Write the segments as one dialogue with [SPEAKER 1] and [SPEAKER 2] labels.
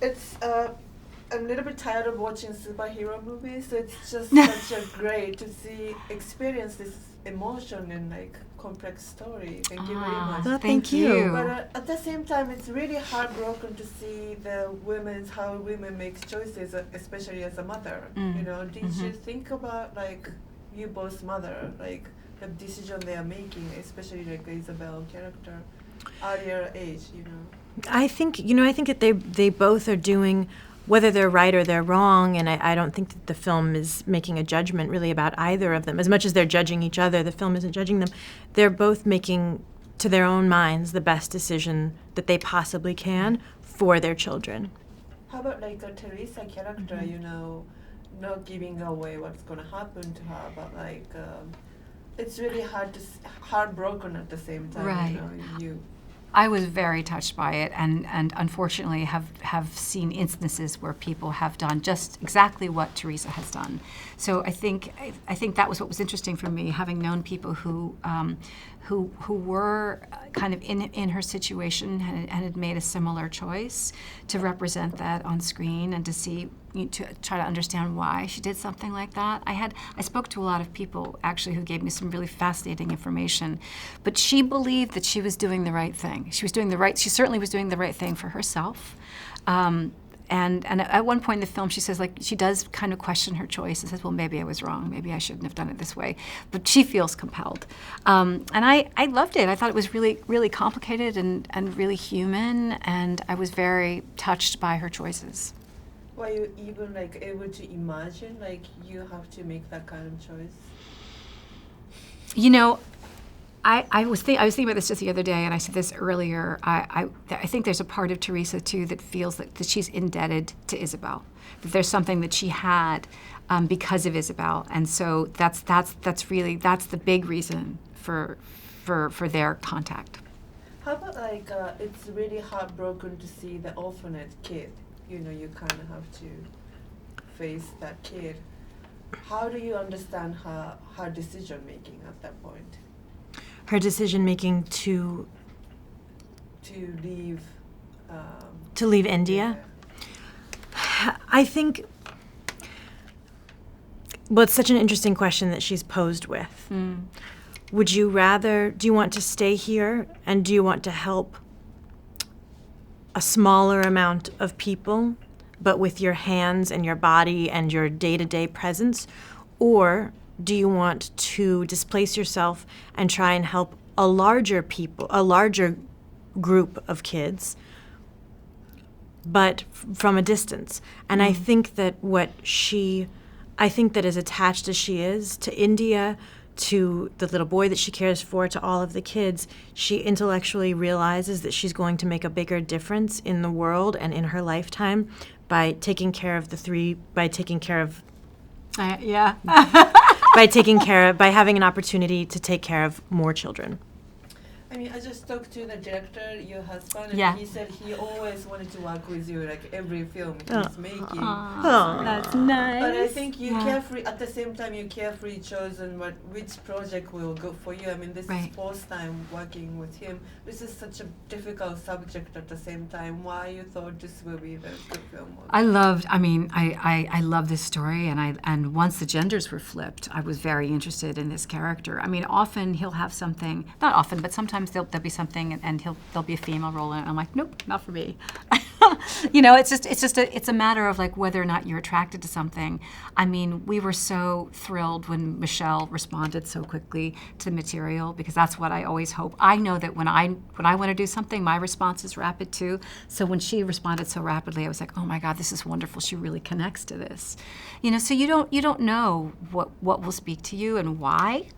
[SPEAKER 1] it's I'm a little bit tired of watching superhero movies, so it's just such a great to experience this emotion in like complex story. Thank you very much.
[SPEAKER 2] Well, thank you.
[SPEAKER 1] But at the same time, it's really heartbroken to see how women make choices, especially as a mother. You know, did you think about like you both mother, like the decision they are making, especially like Isabel character, earlier age, you know?
[SPEAKER 2] I think that they both are doing, whether they're right or they're wrong, and I don't think that the film is making a judgment really about either of them. As much as they're judging each other, the film isn't judging them. They're both making, to their own minds, the best decision that they possibly can for their children.
[SPEAKER 1] How about like a Teresa character, you know, not giving away what's going to happen to her, but like it's really heartbroken at the same time.
[SPEAKER 3] Right.
[SPEAKER 1] You know,
[SPEAKER 3] I was very touched by it, and unfortunately have seen instances where people have done just exactly what Teresa has done. So I think that was what was interesting for me, having known people who were kind of in her situation and had made a similar choice, to represent that on screen and to try to understand why she did something like that. I spoke to a lot of people actually who gave me some really fascinating information, but she believed that she was doing the right thing. She certainly was doing the right thing for herself. And at one point in the film, she says, like, she does kind of question her choice and says, well, maybe I was wrong. Maybe I shouldn't have done it this way. But she feels compelled. And I loved it. I thought it was really, really complicated and really human, and I was very touched by her choices.
[SPEAKER 1] Were you even like able to imagine like you have to make that kind of choice?
[SPEAKER 3] You know, I was thinking about this just the other day, and I said this earlier. I think there's a part of Teresa too that feels that she's indebted to Isabel. That there's something that she had because of Isabel, and so that's the big reason for their contact.
[SPEAKER 1] How about like it's really heartbroken to see the orphaned kid. You know, you kind of have to face that kid. How do you understand her decision making at that point?
[SPEAKER 2] Her decision making to
[SPEAKER 1] leave.
[SPEAKER 2] To leave India. Yeah. I think. Well, it's such an interesting question that she's posed with. Do you want to stay here, and do you want to help a smaller amount of people, but with your hands and your body and your day-to-day presence? Or do you want to displace yourself and try and help a larger group of kids, but from a distance? And I think that as attached as she is to India, to the little boy that she cares for, to all of the kids, she intellectually realizes that she's going to make a bigger difference in the world and in her lifetime by taking care of by having an opportunity to take care of more children.
[SPEAKER 1] I mean, I just talked to the director, your husband, and he said he always wanted to work with you, like every film he's making.
[SPEAKER 2] Oh, that's nice.
[SPEAKER 1] But I think you carefree, at the same time, you carefree chosen which project will go for you. I mean, this is first time working with him. This is such a difficult subject at the same time. Why you thought this will be the good film?
[SPEAKER 3] I love this story, and once the genders were flipped, I was very interested in this character. I mean, often he'll have something, not often, but sometimes there'll be something, and there'll be a female role in it, and I'm like, nope, not for me. You know, it's a matter of like whether or not you're attracted to something. I mean, we were so thrilled when Michelle responded so quickly to the material, because that's what I always hope. I know that when I want to do something, my response is rapid too. So when she responded so rapidly, I was like, oh my God, this is wonderful. She really connects to this. You know, so you don't know what will speak to you and why,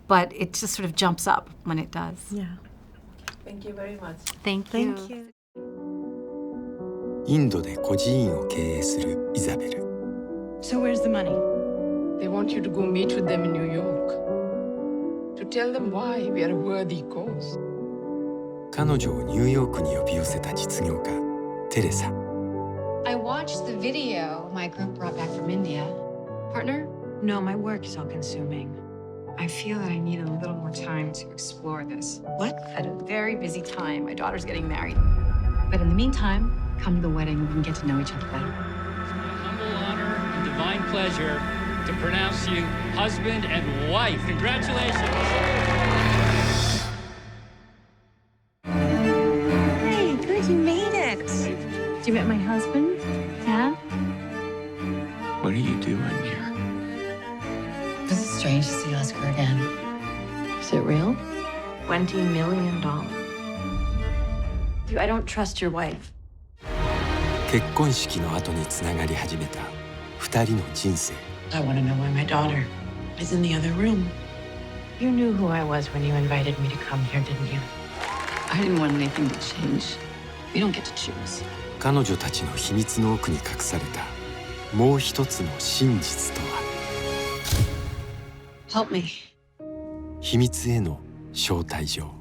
[SPEAKER 3] but it just sort of jumps up when it does.
[SPEAKER 2] Yeah.
[SPEAKER 1] Thank you very much.
[SPEAKER 3] Thank you.
[SPEAKER 2] Thank you.
[SPEAKER 4] インドで孤児院を経営するイザベル。
[SPEAKER 2] So where's the money?
[SPEAKER 5] They want you to go meet with them in New York. To tell them why we are a worthy cause.
[SPEAKER 4] 彼女をニューヨークに呼び寄せた実業家、テレサ。
[SPEAKER 6] I watched the video my group brought back from India. Partner?
[SPEAKER 7] No, my work is all consuming.
[SPEAKER 6] I feel that I need a little more time to explore this.
[SPEAKER 7] What?
[SPEAKER 6] At a very busy time. My daughter's getting married. But in the meantime, Come to the wedding, we can get to know each other better.
[SPEAKER 8] Humble honor and divine pleasure to pronounce you husband and wife. Congratulations.
[SPEAKER 7] Hey, good, you made it. You met my husband? Yeah?
[SPEAKER 4] What are you doing here?
[SPEAKER 6] This is strange to see Oscar again. Is it real?
[SPEAKER 7] $20 million. I don't trust your wife.
[SPEAKER 4] 結婚式の後につながり始めた2人の人生。
[SPEAKER 9] I want to know why my daughter is in the other room.
[SPEAKER 7] You knew who I was when you invited me to come here, didn't you?
[SPEAKER 6] I didn't want anything to change. We don't get to choose.
[SPEAKER 4] 彼女たちの秘密の奥に隠されたもう一つの真実とは。
[SPEAKER 6] Help me.
[SPEAKER 4] 秘密への招待状。